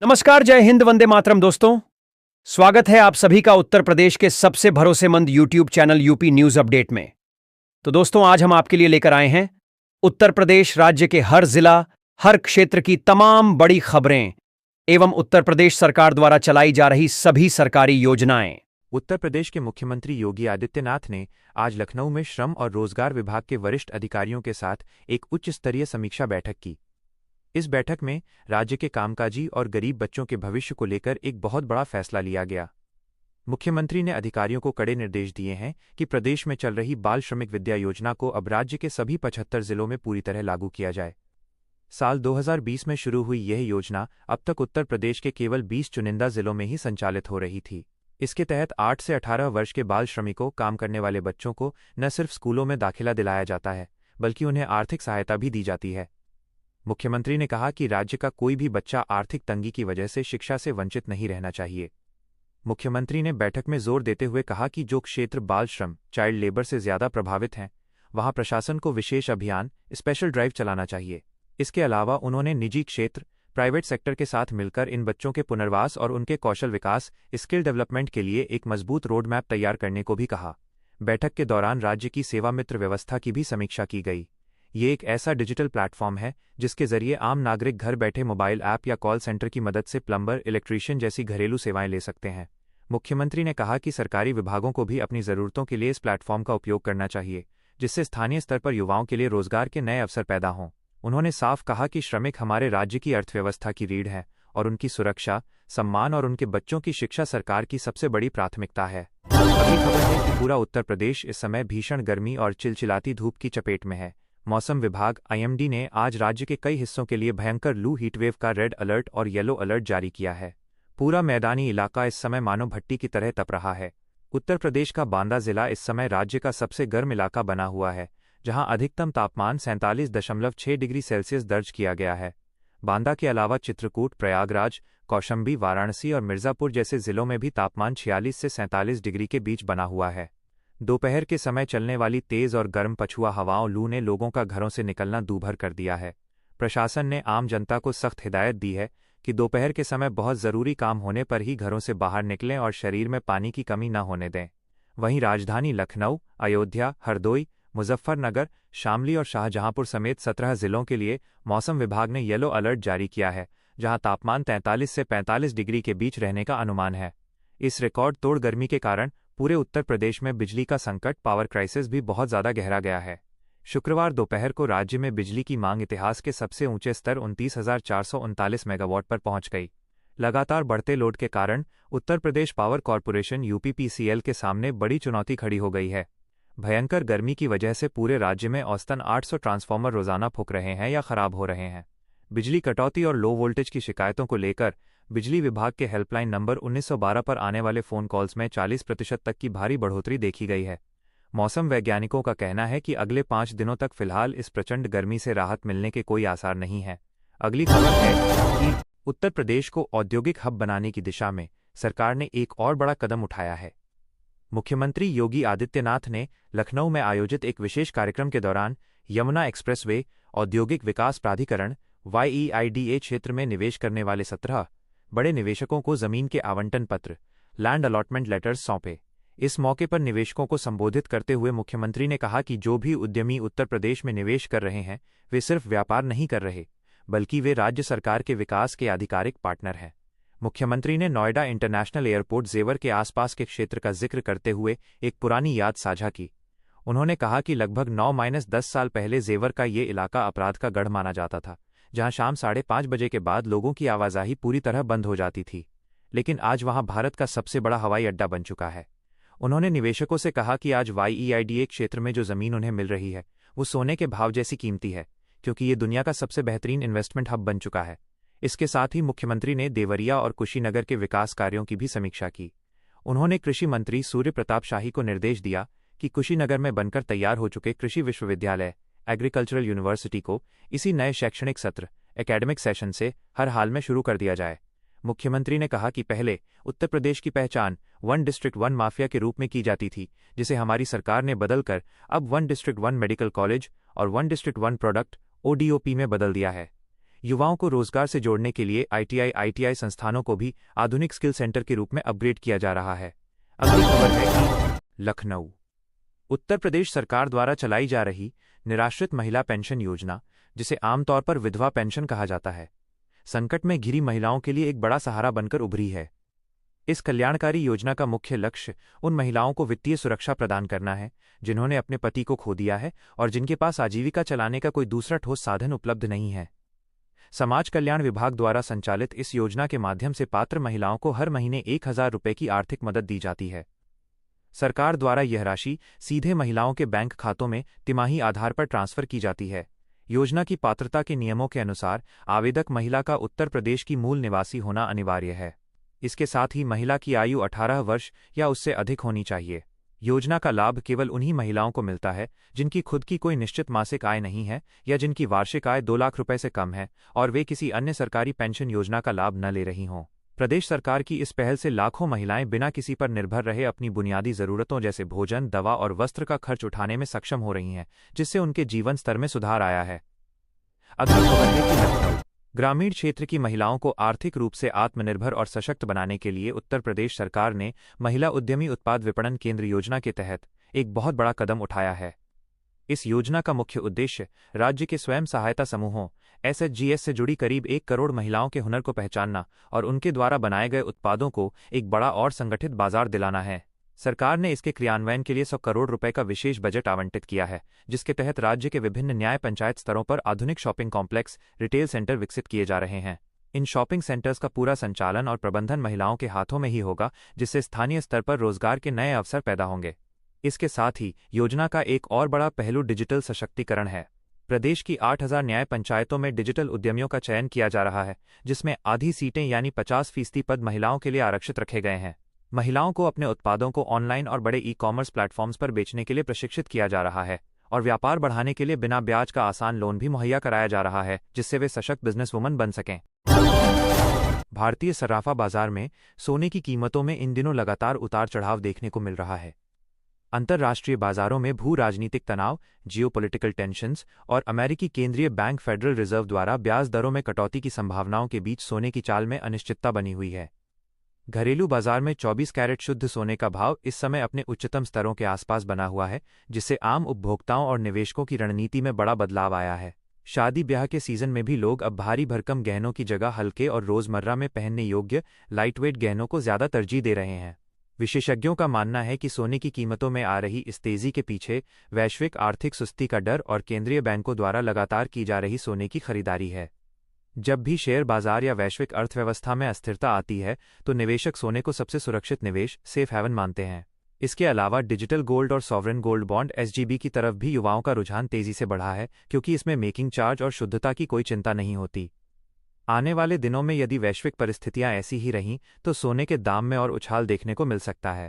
नमस्कार, जय हिंद, वंदे मातरम दोस्तों। स्वागत है आप सभी का उत्तर प्रदेश के सबसे भरोसेमंद YouTube channel UP news update में। तो दोस्तों, आज हम आपके लिए लेकर आए हैं उत्तर प्रदेश राज्य के हर जिला, हर क्षेत्र की तमाम बड़ी खबरें एवं उत्तर प्रदेश सरकार द्वारा चलाई जा रही सभी सरकारी योजनाएं। उत्तर प्रदेश के मुख्यमंत्री योगी आदित्यनाथ ने आज लखनऊ में श्रम और रोजगार विभाग के वरिष्ठ अधिकारियों के साथ एक उच्च स्तरीय समीक्षा बैठक की। इस बैठक में राज्य के कामकाजी और गरीब बच्चों के भविष्य को लेकर एक बहुत बड़ा फैसला लिया गया। मुख्यमंत्री ने अधिकारियों को कड़े निर्देश दिए हैं कि प्रदेश में चल रही बाल श्रमिक विद्या योजना को अब राज्य के सभी 75 जिलों में पूरी तरह लागू किया जाए। साल 2020 में शुरू हुई यह योजना अब तक उत्तर प्रदेश के केवल 20 चुनिंदा जिलों में ही संचालित हो रही थी। इसके तहत 8 से 18 वर्ष के बाल श्रमिकों, काम करने वाले बच्चों को न सिर्फ स्कूलों में दाखिला दिलाया जाता है, बल्कि उन्हें आर्थिक सहायता भी दी जाती है। मुख्यमंत्री ने कहा कि राज्य का कोई भी बच्चा आर्थिक तंगी की वजह से शिक्षा से वंचित नहीं रहना चाहिए। मुख्यमंत्री ने बैठक में जोर देते हुए कहा कि जो क्षेत्र बाल श्रम, चाइल्ड लेबर से ज्यादा प्रभावित हैं, वहां प्रशासन को विशेष अभियान, स्पेशल ड्राइव चलाना चाहिए। इसके अलावा उन्होंने निजी क्षेत्र, प्राइवेट सेक्टर के साथ मिलकर इन बच्चों के पुनर्वास और उनके कौशल विकास, स्किल डेवलपमेंट के लिए एक मजबूत रोड मैप तैयार करने को भी कहा। बैठक के दौरान राज्य की सेवा मित्र व्यवस्था की भी समीक्षा की गई। ये एक ऐसा डिजिटल प्लेटफॉर्म है जिसके जरिए आम नागरिक घर बैठे मोबाइल ऐप या कॉल सेंटर की मदद से प्लम्बर, इलेक्ट्रीशियन जैसी घरेलू सेवाएं ले सकते हैं। मुख्यमंत्री ने कहा कि सरकारी विभागों को भी अपनी जरूरतों के लिए इस प्लेटफॉर्म का उपयोग करना चाहिए, जिससे स्थानीय स्तर पर युवाओं के लिए रोजगार के नए अवसर पैदा हों। उन्होंने साफ कहा कि श्रमिक हमारे राज्य की अर्थव्यवस्था की रीढ़ है और उनकी सुरक्षा, सम्मान और उनके बच्चों की शिक्षा सरकार की सबसे बड़ी प्राथमिकता है। अगली खबर है कि पूरा उत्तर प्रदेश इस समय भीषण गर्मी और चिलचिलाती धूप की चपेट में है। मौसम विभाग आईएमडी ने आज राज्य के कई हिस्सों के लिए भयंकर लू हीटवेव का रेड अलर्ट और येलो अलर्ट जारी किया है। पूरा मैदानी इलाका इस समय मानो भट्टी की तरह तप रहा है। उत्तर प्रदेश का बांदा जिला इस समय राज्य का सबसे गर्म इलाका बना हुआ है, जहां अधिकतम तापमान 47.6 डिग्री सेल्सियस दर्ज किया गया है। बांदा के अलावा चित्रकूट, प्रयागराज, कौशाम्बी, वाराणसी और मिर्जापुर जैसे जिलों में भी तापमान 46 से 47 डिग्री के बीच बना हुआ है। दोपहर के समय चलने वाली तेज और गर्म पछुआ हवाओं लू ने लोगों का घरों से निकलना दूभर कर दिया है। प्रशासन ने आम जनता को सख्त हिदायत दी है कि दोपहर के समय बहुत जरूरी काम होने पर ही घरों से बाहर निकलें और शरीर में पानी की कमी न होने दें। वहीं राजधानी लखनऊ, अयोध्या, हरदोई, मुजफ्फरनगर, शामली और शाहजहांपुर समेत 17 जिलों के लिए मौसम विभाग ने येलो अलर्ट जारी किया है, जहां तापमान 43 से 45 डिग्री के बीच रहने का अनुमान है। इस रिकॉर्ड तोड़ गर्मी के कारण पूरे उत्तर प्रदेश में बिजली का संकट, पावर क्राइसिस भी बहुत ज्यादा गहरा गया है। शुक्रवार दोपहर को राज्य में बिजली की मांग इतिहास के सबसे ऊंचे स्तर 29,439 मेगावाट पर पहुंच गई। लगातार बढ़ते लोड के कारण Uttar Pradesh power corporation UPPCL के सामने बड़ी चुनौती खड़ी हो गई है। भयंकर गर्मी की वजह से पूरे राज्य में औसतन 800 ट्रांसफार्मर रोजाना फूंक रहे हैं या खराब हो रहे हैं। बिजली कटौती और लो वोल्टेज की शिकायतों को लेकर बिजली विभाग के हेल्पलाइन नंबर 1912 पर आने वाले फ़ोन कॉल्स में 40% तक की भारी बढ़ोतरी देखी गई है। मौसम वैज्ञानिकों का कहना है कि अगले 5 दिनों तक फिलहाल इस प्रचंड गर्मी से राहत मिलने के कोई आसार नहीं है। अगली खबर है कि उत्तर प्रदेश को औद्योगिक हब बनाने की दिशा में सरकार ने एक और बड़ा कदम उठाया है। मुख्यमंत्री योगी आदित्यनाथ ने लखनऊ में आयोजित एक विशेष कार्यक्रम के दौरान यमुना एक्सप्रेसवे औद्योगिक विकास प्राधिकरण YEIDA क्षेत्र में निवेश करने वाले 17 बड़े निवेशकों को जमीन के आवंटन पत्र, लैंड अलॉटमेंट लेटर्स सौंपे। इस मौके पर निवेशकों को संबोधित करते हुए मुख्यमंत्री ने कहा कि जो भी उद्यमी उत्तर प्रदेश में निवेश कर रहे हैं, वे सिर्फ व्यापार नहीं कर रहे, बल्कि वे राज्य सरकार के विकास के आधिकारिक पार्टनर हैं। मुख्यमंत्री ने नोएडा इंटरनेशनल एयरपोर्ट जेवर के आसपास के क्षेत्र का जिक्र करते हुए एक पुरानी याद साझा की। उन्होंने कहा कि लगभग 9-10 साल पहले जेवर का ये इलाका अपराध का गढ़ माना जाता था, जहां शाम 5:30 बजे के बाद लोगों की आवाजाही पूरी तरह बंद हो जाती थी, लेकिन आज वहां भारत का सबसे बड़ा हवाई अड्डा बन चुका है। उन्होंने निवेशकों से कहा कि आज YEIDA क्षेत्र में जो जमीन उन्हें मिल रही है, वो सोने के भाव जैसी कीमती है, क्योंकि ये दुनिया का सबसे बेहतरीन इन्वेस्टमेंट हब बन चुका है। इसके साथ ही मुख्यमंत्री ने देवरिया और कुशीनगर के विकास कार्यों की भी समीक्षा की। उन्होंने कृषि मंत्री सूर्य प्रताप शाही को निर्देश दिया कि कुशीनगर में बनकर तैयार हो चुके कृषि विश्वविद्यालय, एग्रीकल्चरल यूनिवर्सिटी को इसी नए शैक्षणिक सत्र, एकेडमिक सेशन से हर हाल में शुरू कर दिया जाए। मुख्यमंत्री ने कहा कि पहले उत्तर प्रदेश की पहचान वन डिस्ट्रिक्ट वन माफिया के रूप में की जाती थी, जिसे हमारी सरकार ने बदलकर अब one district one medical college और one district one product ODOP में बदल दिया है। युवाओं को रोजगार से जोड़ने के लिए आईटीआई संस्थानों को भी आधुनिक स्किल सेंटर के रूप में अपग्रेड किया जा रहा है। अगली खबर है कि लखनऊ। उत्तर प्रदेश सरकार द्वारा चलाई जा रही निराश्रित महिला पेंशन योजना, जिसे आमतौर पर विधवा पेंशन कहा जाता है, संकट में घिरी महिलाओं के लिए एक बड़ा सहारा बनकर उभरी है। इस कल्याणकारी योजना का मुख्य लक्ष्य उन महिलाओं को वित्तीय सुरक्षा प्रदान करना है जिन्होंने अपने पति को खो दिया है और जिनके पास आजीविका चलाने का कोई दूसरा ठोस साधन उपलब्ध नहीं है। समाज कल्याण विभाग द्वारा संचालित इस योजना के माध्यम से पात्र महिलाओं को हर महीने 1,000 रुपये की आर्थिक मदद दी जाती है। सरकार द्वारा यह राशि सीधे महिलाओं के बैंक खातों में तिमाही आधार पर ट्रांसफर की जाती है। योजना की पात्रता के नियमों के अनुसार आवेदक महिला का उत्तर प्रदेश की मूल निवासी होना अनिवार्य है। इसके साथ ही महिला की आयु 18 वर्ष या उससे अधिक होनी चाहिए। योजना का लाभ केवल उन्हीं महिलाओं को मिलता है जिनकी खुद की कोई निश्चित मासिक आय नहीं है या जिनकी वार्षिक आय 2 लाख रुपए से कम है और वे किसी अन्य सरकारी पेंशन योजना का लाभ न ले रही हों। प्रदेश सरकार की इस पहल से लाखों महिलाएं बिना किसी पर निर्भर रहे अपनी बुनियादी जरूरतों जैसे भोजन, दवा और वस्त्र का खर्च उठाने में सक्षम हो रही हैं, जिससे उनके जीवन स्तर में सुधार आया है। अगली खबर है कि लखनऊ। ग्रामीण क्षेत्र की महिलाओं को आर्थिक रूप से आत्मनिर्भर और सशक्त बनाने के लिए उत्तर प्रदेश सरकार ने महिला उद्यमी उत्पाद विपणन केंद्र योजना के तहत एक बहुत बड़ा कदम उठाया है। इस योजना का मुख्य उद्देश्य राज्य के स्वयं सहायता समूहों एसएचजीएस से जुड़ी करीब 1 करोड़ महिलाओं के हुनर को पहचानना और उनके द्वारा बनाए गए उत्पादों को एक बड़ा और संगठित बाजार दिलाना है। सरकार ने इसके क्रियान्वयन के लिए 100 करोड़ रुपए का विशेष बजट आवंटित किया है, जिसके तहत राज्य के विभिन्न न्याय पंचायत स्तरों पर आधुनिक शॉपिंग कॉम्प्लेक्स, रिटेल सेंटर विकसित किए जा रहे हैं। इन शॉपिंग सेंटर्स का पूरा संचालन और प्रबंधन महिलाओं के हाथों में ही होगा, जिससे स्थानीय स्तर पर रोजगार के नए अवसर पैदा होंगे। इसके साथ ही योजना का एक और बड़ा पहलू डिजिटल सशक्तिकरण है। प्रदेश की 8,000 न्याय पंचायतों में डिजिटल उद्यमियों का चयन किया जा रहा है, जिसमें आधी सीटें यानी 50% पद महिलाओं के लिए आरक्षित रखे गए हैं। महिलाओं को अपने उत्पादों को ऑनलाइन और बड़े ई-कॉमर्स प्लेटफॉर्म्स पर बेचने के लिए प्रशिक्षित किया जा रहा है और व्यापार बढ़ाने के लिए बिना ब्याज का आसान लोन भी मुहैया कराया जा रहा है, जिससे वे सशक्त बिजनेस वुमन बन सकें। भारतीय सराफा बाजार में सोने की कीमतों में इन दिनों लगातार उतार चढ़ाव देखने को मिल रहा है। अंतर्राष्ट्रीय बाजारों में भू राजनीतिक तनाव, जियोपॉलिटिकल टेंशन्स और अमेरिकी केंद्रीय बैंक फेडरल रिजर्व द्वारा ब्याज दरों में कटौती की संभावनाओं के बीच सोने की चाल में अनिश्चितता बनी हुई है। घरेलू बाजार में 24 कैरेट शुद्ध सोने का भाव इस समय अपने उच्चतम स्तरों के आसपास बना हुआ है, जिससे आम उपभोक्ताओं और निवेशकों की रणनीति में बड़ा बदलाव आया है। शादी ब्याह के सीजन में भी लोग अब भारी भरकम गहनों की जगह हल्के और रोजमर्रा में पहनने योग्य लाइटवेट गहनों को ज्यादा तरजीह दे रहे हैं। विशेषज्ञों का मानना है कि सोने की कीमतों में आ रही इस तेजी के पीछे वैश्विक आर्थिक सुस्ती का डर और केंद्रीय बैंकों द्वारा लगातार की जा रही सोने की खरीदारी है। जब भी शेयर बाजार या वैश्विक अर्थव्यवस्था में अस्थिरता आती है, तो निवेशक सोने को सबसे सुरक्षित निवेश, सेफ हेवन मानते हैं। इसके अलावा डिजिटल गोल्ड और सॉवरेन गोल्ड बॉन्ड एसजीबी की तरफ भी युवाओं का रुझान तेजी से बढ़ा है, क्योंकि इसमें मेकिंग चार्ज और शुद्धता की कोई चिंता नहीं होती। आने वाले दिनों में यदि वैश्विक परिस्थितियां ऐसी ही रहीं, तो सोने के दाम में और उछाल देखने को मिल सकता है।